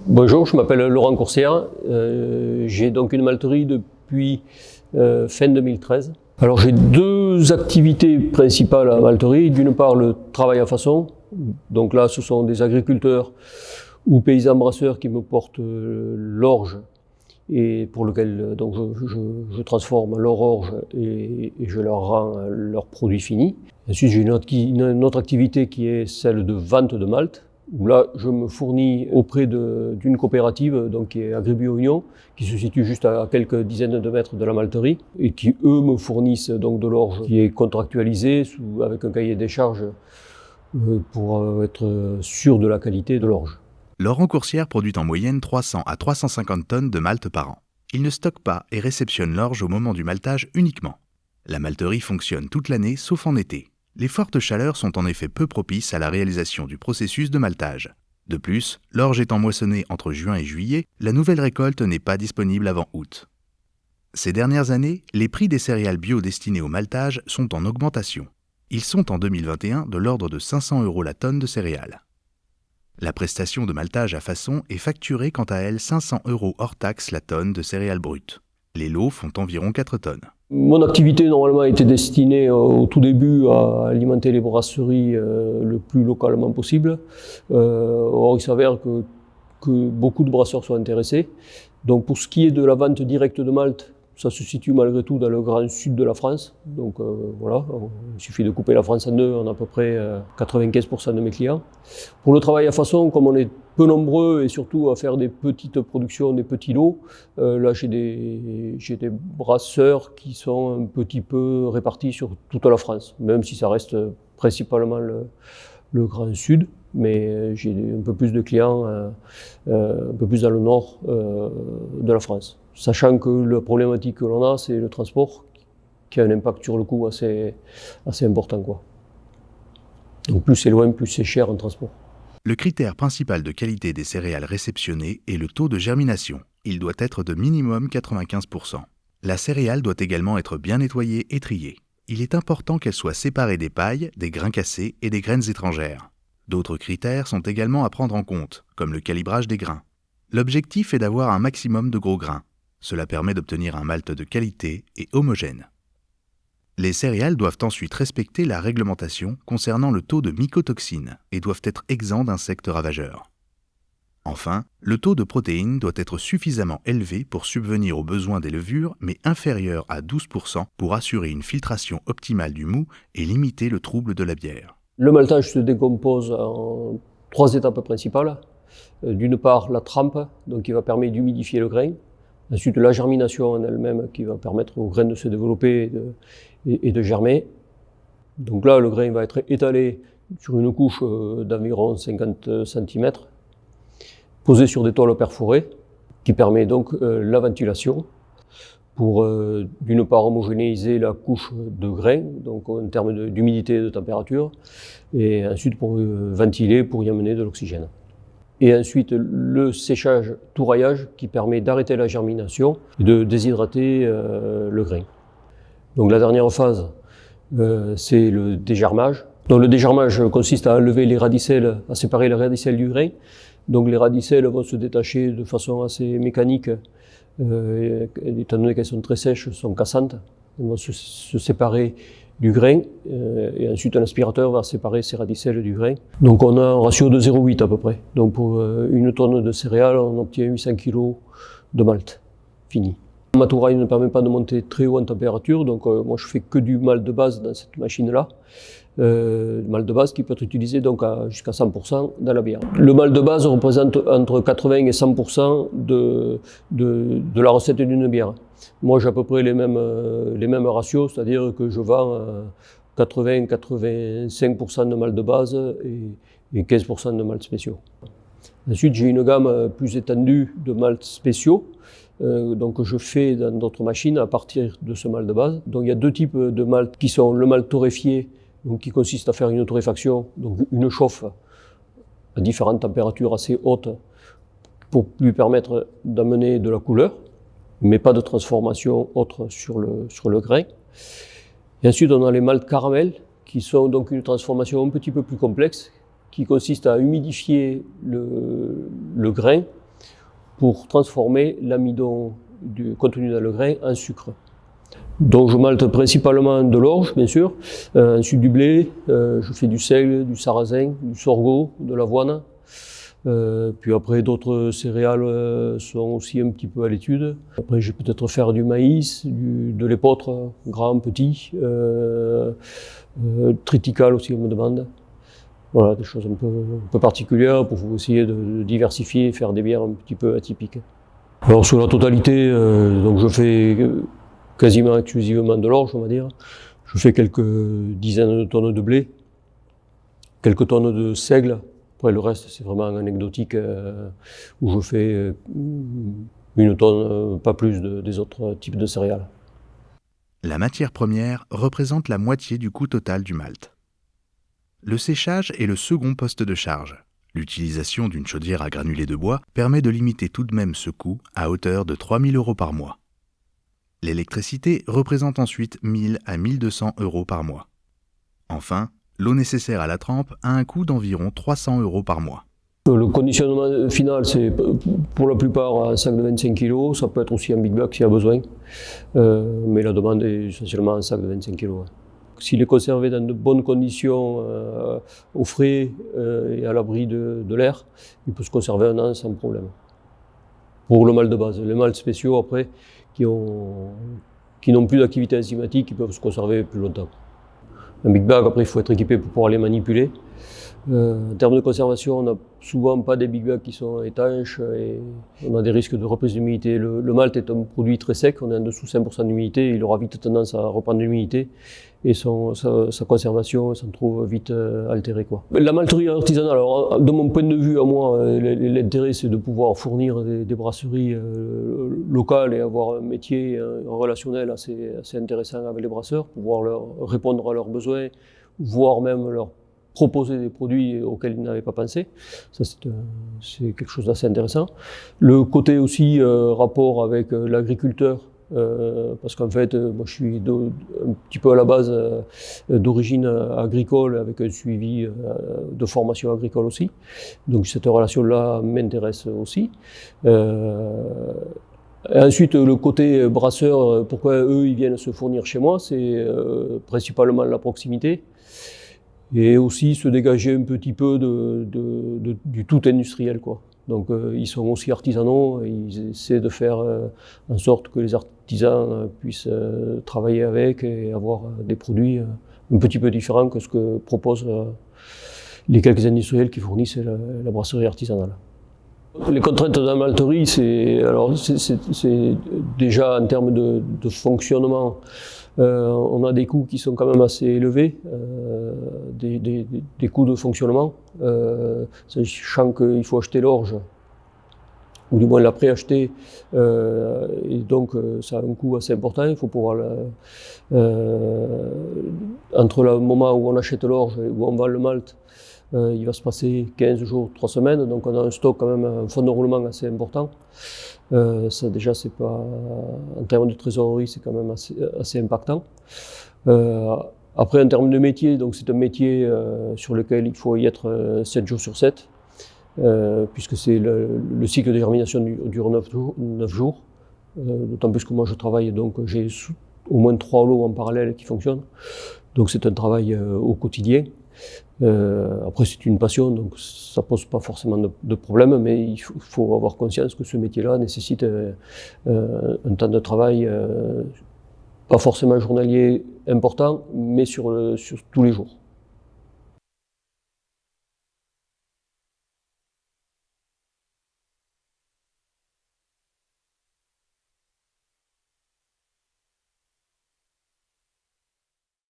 Bonjour, je m'appelle Laurent Coursière. J'ai donc une malterie depuis fin 2013. Alors j'ai deux activités principales à la malterie. D'une part le travail à façon. Donc là ce sont des agriculteurs ou paysans brasseurs qui me portent l'orge et pour lequel donc je transforme leur orge et je leur rends leurs produits finis. Ensuite j'ai une autre activité qui est celle de vente de malt, où là je me fournis auprès d'une coopérative donc qui est Agribio Union, qui se situe juste à quelques dizaines de mètres de la malterie et qui eux me fournissent donc de l'orge qui est contractualisée avec un cahier des charges pour être sûr de la qualité de l'orge. Laurent Coursière produit en moyenne 300 à 350 tonnes de malt par an. Il ne stocke pas et réceptionne l'orge au moment du maltage uniquement. La malterie fonctionne toute l'année sauf en été. Les fortes chaleurs sont en effet peu propices à la réalisation du processus de maltage. De plus, l'orge étant moissonnée entre juin et juillet, la nouvelle récolte n'est pas disponible avant août. Ces dernières années, les prix des céréales bio destinées au maltage sont en augmentation. Ils sont en 2021 de l'ordre de 500 € la tonne de céréales. La prestation de maltage à façon est facturée quant à elle 500 € hors taxe la tonne de céréales brutes. Les lots font environ 4 tonnes. Mon activité normalement était destinée au tout début à alimenter les brasseries le plus localement possible. Or il s'avère que beaucoup de brasseurs sont intéressés. Donc pour ce qui est de la vente directe de malt, ça se situe malgré tout dans le grand sud de la France. Donc voilà, il suffit de couper la France en deux, on a à peu près 95% de mes clients. Pour le travail à façon, comme on est peu nombreux et surtout à faire des petites productions, des petits lots, là j'ai des brasseurs qui sont un petit peu répartis sur toute la France, même si ça reste principalement le grand sud. Mais j'ai un peu plus de clients, un peu plus dans le nord de la France. Sachant que la problématique que l'on a, c'est le transport, qui a un impact sur le coût assez important, quoi. Donc plus c'est loin, plus c'est cher en transport. Le critère principal de qualité des céréales réceptionnées est le taux de germination. Il doit être de minimum 95%. La céréale doit également être bien nettoyée et triée. Il est important qu'elle soit séparée des pailles, des grains cassés et des graines étrangères. D'autres critères sont également à prendre en compte, comme le calibrage des grains. L'objectif est d'avoir un maximum de gros grains. Cela permet d'obtenir un malt de qualité et homogène. Les céréales doivent ensuite respecter la réglementation concernant le taux de mycotoxines et doivent être exempts d'insectes ravageurs. Enfin, le taux de protéines doit être suffisamment élevé pour subvenir aux besoins des levures, mais inférieur à 12% pour assurer une filtration optimale du mou et limiter le trouble de la bière. Le maltage se décompose en 3 étapes principales. D'une part, la trempe, donc qui va permettre d'humidifier le grain. Ensuite, la germination en elle-même, qui va permettre au grain de se développer et de germer. Donc là, le grain va être étalé sur une couche d'environ 50 cm, posé sur des tôles perforées, qui permet donc la ventilation, pour d'une part homogénéiser la couche de grains, donc en termes d'humidité et de température, et ensuite pour ventiler, pour y amener de l'oxygène. Et ensuite le séchage, touraillage, qui permet d'arrêter la germination et de déshydrater le grain. Donc la dernière phase, c'est le dégermage. Donc le dégermage consiste à enlever les radicelles, à séparer les radicelles du grain. Donc les radicelles vont se détacher de façon assez mécanique, étant donné qu'elles sont très sèches, sont cassantes. Elles vont se séparer du grain, et ensuite un aspirateur va séparer ces radicelles du grain. Donc on a un ratio de 0,8 à peu près. Donc pour une tonne de céréales, on obtient 800 kg de malt fini. Ma touraille ne permet pas de monter très haut en température, donc moi je fais que du malt de base dans cette machine-là. Malt de base qui peut être utilisé donc jusqu'à 100% dans la bière. Le malt de base représente entre 80 et 100% de la recette d'une bière. Moi j'ai à peu près les mêmes ratios, c'est-à-dire que je vends 80-85% de malt de base et 15% de malt spéciaux. Ensuite j'ai une gamme plus étendue de malt spéciaux. Donc je fais dans d'autres machines à partir de ce malt de base. Donc il y a deux types de malt qui sont le malt torréfié, donc qui consiste à faire une torréfaction, donc une chauffe à différentes températures assez hautes pour lui permettre d'amener de la couleur, mais pas de transformation autre sur le grain. Et ensuite on a les malts caramel, qui sont donc une transformation un petit peu plus complexe, qui consiste à humidifier le grain pour transformer l'amidon contenu dans le grain en sucre. Donc je malte principalement de l'orge, bien sûr, ensuite du blé, je fais du seigle, du sarrasin, du sorgho, de l'avoine. Puis après d'autres céréales sont aussi un petit peu à l'étude. Après je vais peut-être faire du maïs, de l'épeautre, grand, petit, triticale aussi on me demande. Voilà, des choses un peu particulières pour essayer de diversifier et faire des bières un petit peu atypiques. Alors sur la totalité, donc je fais quasiment exclusivement de l'orge, on va dire. Je fais quelques dizaines de tonnes de blé, quelques tonnes de seigle. Après le reste c'est vraiment anecdotique où je fais une tonne, pas plus des autres types de céréales. La matière première représente la moitié du coût total du malt. Le séchage est le second poste de charge. L'utilisation d'une chaudière à granulés de bois permet de limiter tout de même ce coût à hauteur de 3 000 € par mois. L'électricité représente ensuite 1 000 à 1 200 € par mois. Enfin, l'eau nécessaire à la trempe a un coût d'environ 300 € par mois. Le conditionnement final, c'est pour la plupart un sac de 25 kg, ça peut être aussi un big bag s'il y a besoin, mais la demande est essentiellement un sac de 25 kg. S'il est conservé dans de bonnes conditions, au frais et à l'abri de l'air, il peut se conserver 1 an sans problème. Pour le malt de base, les malts spéciaux après, qui n'ont plus d'activité enzymatique, ils peuvent se conserver plus longtemps. Un big bag, après, il faut être équipé pour pouvoir les manipuler. En termes de conservation, on n'a souvent pas des big bags qui sont étanches et on a des risques de reprise d'humidité. Le malt est un produit très sec, on est en dessous de 5% d'humidité, il aura vite tendance à reprendre de l'humidité et sa conservation s'en trouve vite altérée, quoi. La malterie artisanale, alors, de mon point de vue à moi, l'intérêt c'est de pouvoir fournir des brasseries locales et avoir un métier relationnel assez intéressant avec les brasseurs, pouvoir leur répondre à leurs besoins, voire même leur proposer des produits auxquels ils n'avaient pas pensé. Ça, c'est quelque chose d'assez intéressant. Le côté aussi rapport avec l'agriculteur, parce qu'en fait, moi je suis un petit peu à la base d'origine agricole, avec un suivi de formation agricole aussi. Donc cette relation-là m'intéresse aussi. Ensuite, le côté brasseur, pourquoi eux ils viennent se fournir chez moi, c'est principalement la proximité. Et aussi se dégager un petit peu du tout industriel, quoi. Donc ils sont aussi artisanaux et ils essaient de faire en sorte que les artisans puissent travailler avec et avoir des produits un petit peu différents que ce que proposent les quelques industriels qui fournissent la brasserie artisanale. Les contraintes de la malterie, c'est déjà en termes de fonctionnement. On a des coûts qui sont quand même assez élevés, des coûts de fonctionnement, sachant qu'il faut acheter l'orge, ou du moins la préacheter, et donc ça a un coût assez important. Il faut pouvoir, entre le moment où on achète l'orge et où on vend le malt, il va se passer 15 jours, 3 semaines, donc on a un stock quand même, un fonds de roulement assez important. Ça déjà, c'est pas, en termes de trésorerie, c'est quand même assez impactant. Après, en termes de métier, donc c'est un métier sur lequel il faut y être 7 jours sur 7, puisque c'est le cycle de germination dure 9 jours. D'autant plus que moi je travaille, donc j'ai au moins 3 lots en parallèle qui fonctionnent. Donc c'est un travail au quotidien. Après c'est une passion, donc ça pose pas forcément de problème, mais il faut avoir conscience que ce métier-là nécessite un temps de travail pas forcément journalier important, mais sur tous les jours.